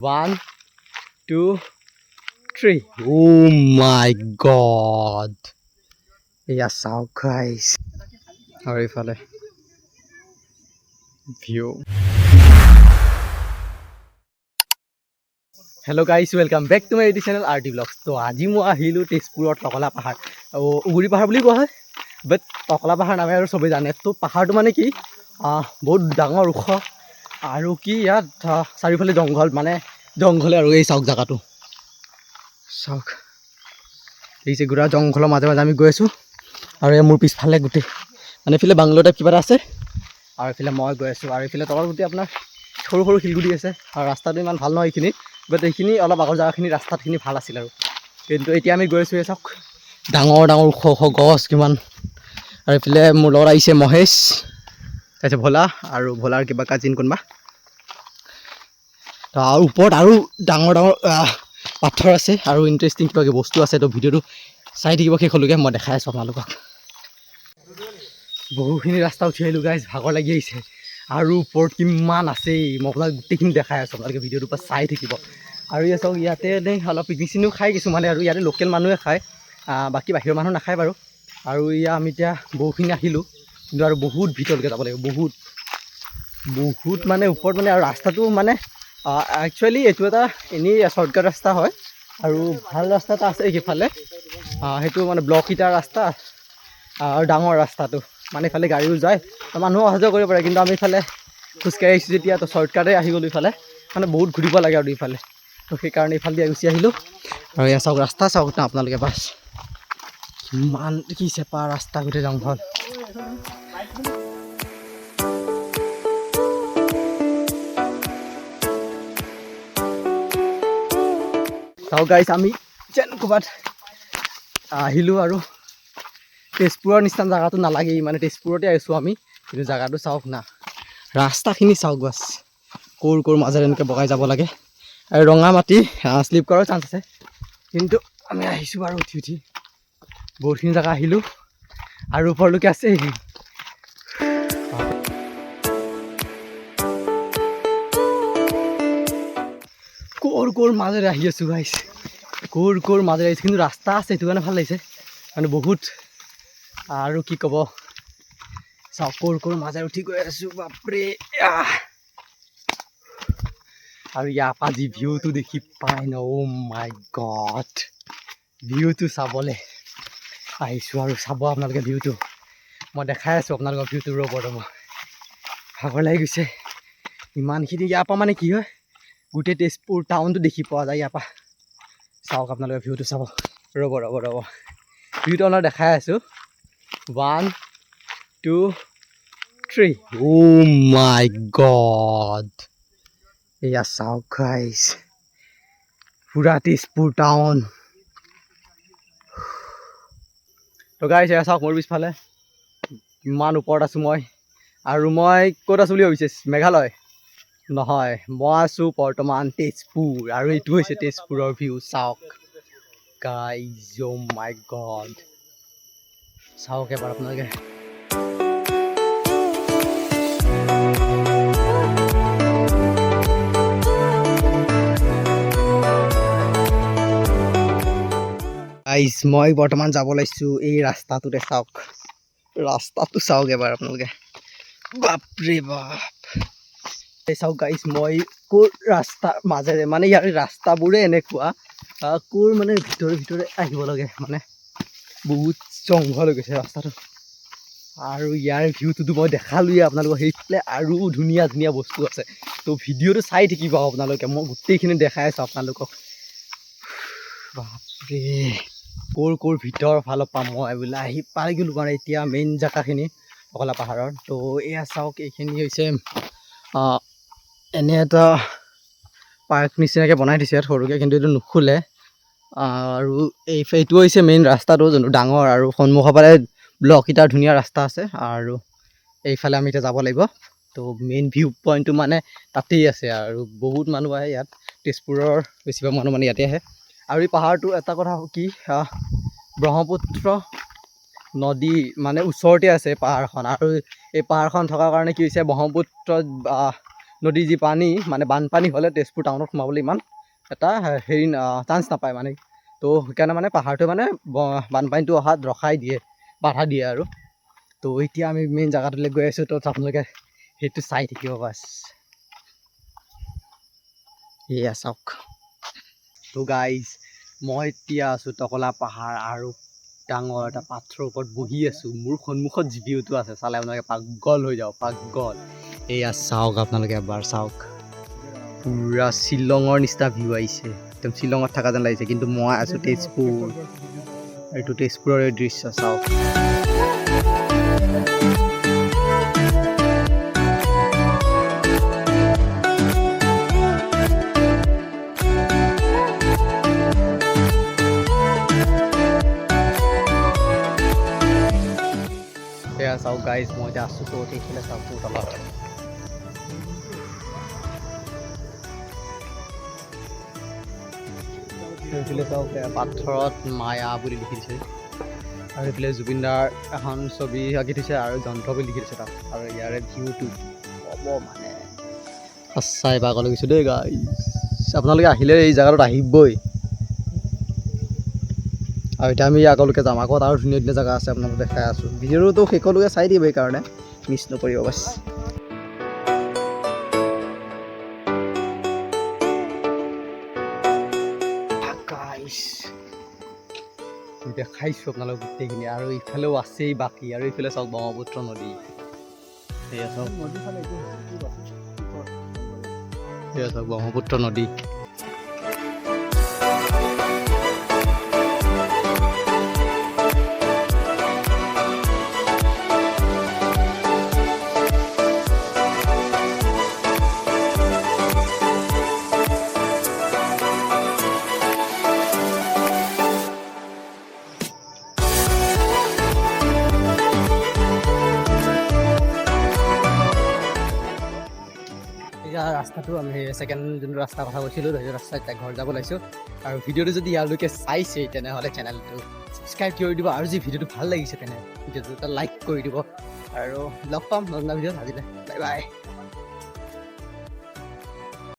1, 2, 3. Oh my god. এয়া চাওক guys আৰু এইফালে view. Hello' guys, welcome back to my YouTube channel R T blogs. তো আজি মই আহিলোঁ তেজপুৰত টকলা পাহাৰ, উগুৰি পাহাৰ বুলি কোৱা হয়, বাট টকলা পাহাৰ নামে আৰু চবেই জানে। তো পাহাৰটো মানে কি বহুত ডাঙৰ ওখ আৰু কি ইয়াত চাৰিওফালে জংঘল, মানে জংঘলে আৰু এই চাওক জেগাটো চাওক, দেখিছে গোটেই জংঘলৰ মাজে মাজে আমি গৈ আছোঁ। আৰু এই মোৰ পিছফালে গোটেই মানে এইফালে বাংলো টাইপ কিবা এটা আছে, আৰু এইফালে মই গৈ আছোঁ। আৰু এইফালে তলত গোটেই আপোনাৰ সৰু সৰু শিলগুটি আছে, আৰু ৰাস্তাটো ইমান ভাল নহয় এইখিনি, বাট এইখিনি অলপ আগৰ জেগাখিনি ৰাস্তাখিনি ভাল আছিল আৰু। কিন্তু এতিয়া আমি গৈ আছোঁ, এই চাওক ডাঙৰ ডাঙৰ ওখ ওখ গছ কিমান। আৰু এইফালে মোৰ লগত আহিছে মহেশ, তাৰপিছত ভোলা, আৰু ভোলাৰ কিবা কাজিন কোনোবা। আৰু ওপৰত আৰু ডাঙৰ ডাঙৰ পাথৰ আছে আৰু ইণ্টাৰেষ্টিং কিবা কিবি বস্তু আছে। তো ভিডিঅ'টো চাই থাকিব শেষলৈকে, মই দেখাই আছোঁ আপোনালোকক। বহুখিনি ৰাস্তা উঠি আহিলোঁ গাইজ, ভাগৰ লাগি আহিছে। আৰু ওপৰত কিমান আছেই, মই আপোনাক গোটেইখিনি দেখাই আছোঁ, আপোনালোকে ভিডিঅ'টোৰ পৰা চাই থাকিব। আৰু ইয়াত চাওক, ইয়াতে অলপ পিকনিক চিকনিক খাই কিছুমানে, আৰু ইয়াতে লোকেল মানুহে খায়, বাকী বাহিৰৰ মানুহ নাখায় বাৰু। আৰু আমি এতিয়া বহুখিনি আহিলোঁ, কিন্তু আৰু বহুত ভিতৰলৈকে যাব লাগিব, বহুত বহুত মানে ওপৰত মানে। আৰু ৰাস্তাটো মানে একচুৱেলি এইটো এটা এনেই শ্বৰ্টকাট ৰাস্তা হয়, আৰু ভাল ৰাস্তা এটা আছে সেইফালে, সেইটো মানে ব্লক ইটাৰ ৰাস্তা আৰু ডাঙৰ ৰাস্তাটো, মানে ইফালে গাড়ীও যায়, মানুহো অহা যোৱা কৰিব পাৰে। কিন্তু আমি ইফালে খোজকাঢ়ি আহিছোঁ যেতিয়া, তো শ্বৰ্টকাটেই আহি গ'লোঁ ইফালে, মানে বহুত ঘূৰিব লাগে আৰু ইফালে। তো সেইকাৰণে ইফালে গুচি আহিলোঁ। আৰু এয়া চাওক ৰাস্তা চাওক না আপোনালোকে, বাছ ইমান কি চেপা ৰাস্তা, গোটেই জংঘল। চাওক গাইছ, আমি যেন ক'ৰবাত আহিলোঁ, আৰু তেজপুৰৰ নিচিনা জেগাটো নালাগেই, মানে তেজপুৰতে আহিছোঁ আমি, কিন্তু জেগাটো চাওক না, ৰাস্তাখিনি চাওক বাছ, ক'ৰ মাজেৰে এনেকৈ বগাই যাব লাগে। আৰু ৰঙা মাটি, শ্লিপ কৰাৰ চান্স আছে, কিন্তু আমি আহিছোঁ বাৰু উঠি উঠি বহুতখিনি জেগা আহিলোঁ, আৰু ওপৰলৈকে আছে। ক'ৰ মাজেৰে আহি আছোঁ গাইছ, ক'ৰ মাজেৰে আহিছোঁ, কিন্তু ৰাস্তা আছে, সেইটো কাৰণে ভাল লাগিছে মানে বহুত। আৰু কি ক'ব, চাওক ক'ৰ মাজেৰে উঠি গৈ আছোঁ, বাপৰে। আৰু ইয়াৰ পৰা যি ভিউটো দেখি পাই ন, অ' মাই গড, ভিউটো চাবলৈ আহিছোঁ। আৰু চাব আপোনালোকে ভিউটো, মই দেখাই আছোঁ আপোনালোকৰ ভিউটো, ৰ'ব মই ভাগৰ লাগি গৈছে ইমানখিনি। ইয়াৰ পৰা মানে কি হয়, গোটেই তেজপুৰ টাউনটো দেখি পোৱা যায় ইয়াৰ পৰা। চাওক আপোনালোকে ভিউটো চাব, ৰ'ব ভিউটো আপোনাক দেখাই আছোঁ। 1, 2, 3. Oh my god. এয়া চাওক গাইছ, পুৰা তেজপুৰ টাউন। তো গাইছ এয়া চাওক মোৰ পিছফালে, ইমান ওপৰত আছোঁ মই। আৰু মই ক'ত আছোঁ বুলি ভাবিছে, মেঘালয় নহয়, মই আছোঁ বৰ্তমান তেজপুৰ, আৰু এইটো হৈছে তেজপুৰৰ ভিউ। চাওক গাইজ, অ' মাই গড, চাওক এবাৰ আপোনালোকে। গাইজ মই বৰ্তমান যাব লাগিছোঁ এই ৰাস্তাটোতে, চাওক ৰাস্তাটো চাওক এবাৰ আপোনালোকে, বাপৰে বাপ। এই চাওক গাইজ, মই ক'ৰ ৰাস্তাৰ মাজেৰে, মানে ইয়াৰ ৰাস্তাবোৰে এনেকুৱা, ক'ৰ মানে ভিতৰে আহিব লাগে, মানে বহুত জংঘল হৈ গৈছে ৰাস্তাটো। আৰু ইয়াৰ ভিউটোতো মই দেখালোঁৱেই আপোনালোকক, সেইফালে আৰু ধুনীয়া ধুনীয়া বস্তু আছে। তো ভিডিঅ'টো চাই থাকিব আপোনালোকে, মই গোটেইখিনি দেখাই আছোঁ আপোনালোকক, বাপৰে। ক'ৰ ভিতৰ ফালৰ পৰা মই বোলে আহি পাই গ'লোঁ মানে এতিয়া মেইন জেগাখিনি টকলা পাহাৰৰ। তো এয়া চাওক, এইখিনি হৈছে এনে এটা পাৰ্ক নিচিনাকৈ বনাই দিছে ইয়াত সৰুকৈ, কিন্তু এইটো নুখোলে। আৰু এইটো হৈছে মেইন ৰাস্তাটো, যোনটো ডাঙৰ, আৰু সন্মুখৰ ফালে ব্লক ইটাৰ ধুনীয়া ৰাস্তা আছে, আৰু এইফালে আমি এতিয়া যাব লাগিব। তো মেইন ভিউ পইণ্টটো মানে তাতেই আছে, আৰু বহুত মানুহ আহে ইয়াত, তেজপুৰৰ বেছিভাগ মানুহ মানে ইয়াতে আহে। আৰু এই পাহাৰটো এটা কথা কি, ব্ৰহ্মপুত্ৰ নদী মানে ওচৰতে আছে পাহাৰখন, আৰু এই পাহাৰখন থকাৰ কাৰণে কি হৈছে, ব্ৰহ্মপুত্ৰত নদীৰ যি পানী মানে বানপানী হ'লে তেজপুৰ টাউনত সোমাবলৈ ইমান এটা হেৰি চান্স নাপায় মানে। তো সেইকাৰণে মানে পাহাৰটোৱে মানে বানপানীটো অহাত ৰখাই দিয়ে, বাধা দিয়ে আৰু। তো এতিয়া আমি মেইন জেগাটোলৈ গৈ আছোঁ। তো আপোনালোকে সেইটো চাই থাকিব বাছ। এয়া চাওক। তো গাইজ মই এতিয়া আছোঁ টকলা পাহাৰ আৰু ডাঙৰ এটা পাথৰৰ ওপৰত বহি আছোঁ। মোৰ সন্মুখত যি ভিউটো আছে চালে আপোনালোকে পাগল হৈ যাব, পাগল। এয়া চাওক, আপোনালোকে এবাৰ চাওক, পুৰা শ্বিলঙৰ নিচিনা ভিউ আহিছে, একদম শ্বিলঙত থকা যেন লাগিছে। কিন্তু মই আছোঁ তেজপুৰ, এইটো তেজপুৰৰ দৃশ্য চাওক। এয়া চাওক গাইজ, মই এতিয়া আছোঁ ক'ত, এইফালে চাওক তলত। এইফালে চাওক পাথৰত মায়া বুলি লিখি দিছে, আৰু এইফালে জুবিনদাৰ এখন ছবি আঁকি থৈছে আৰু যন্ত্ৰ বুলি লিখি দিছে তাত। আৰু ইয়াৰে ভিউটো ক'ব মানে সঁচাই পাগল গৈছোঁ দেই গাইজ। আপোনালোকে আহিলে এই জেগাটোত আহিবই। আৰু এতিয়া আমি আগলৈকে যাম, আগত আৰু ধুনীয়া ধুনীয়া জেগা আছে আপোনালোকে দেখাই আছোঁ। ভিডিঅ'টো শেষলৈকে চাই দিব, এইকাৰণে মিছ নকৰিব বাছ। দেখাইছোঁ আপোনালোক গোটেইখিনি, আৰু ইফালেও আছেই বাকী। আৰু ইফালে চাওক ব্ৰহ্মপুত্ৰ নদী, সেয়া চাওক, সেয়া চাওক ব্ৰহ্মপুত্ৰ নদী। এতিয়া ৰাস্তাটো আমি ছেকেণ্ড যোনটো ৰাস্তাৰ কথা কৈছিলোঁ, সেইটো ৰাস্তাত এতিয়া ঘৰ যাব লাগিছোঁ। আৰু ভিডিঅ'টো যদি ইয়ালৈকে চাইছে তেনেহ'লে চেনেলটো ছাবস্ক্ৰাইব কৰি দিব, আৰু যদি ভিডিঅ'টো ভাল লাগিছে তেনে ভিডিঅ'টো এটা লাইক কৰি দিব। আৰু লগ পাম নতুন ভিডিঅ'ত। আজিলৈ বাই বাই।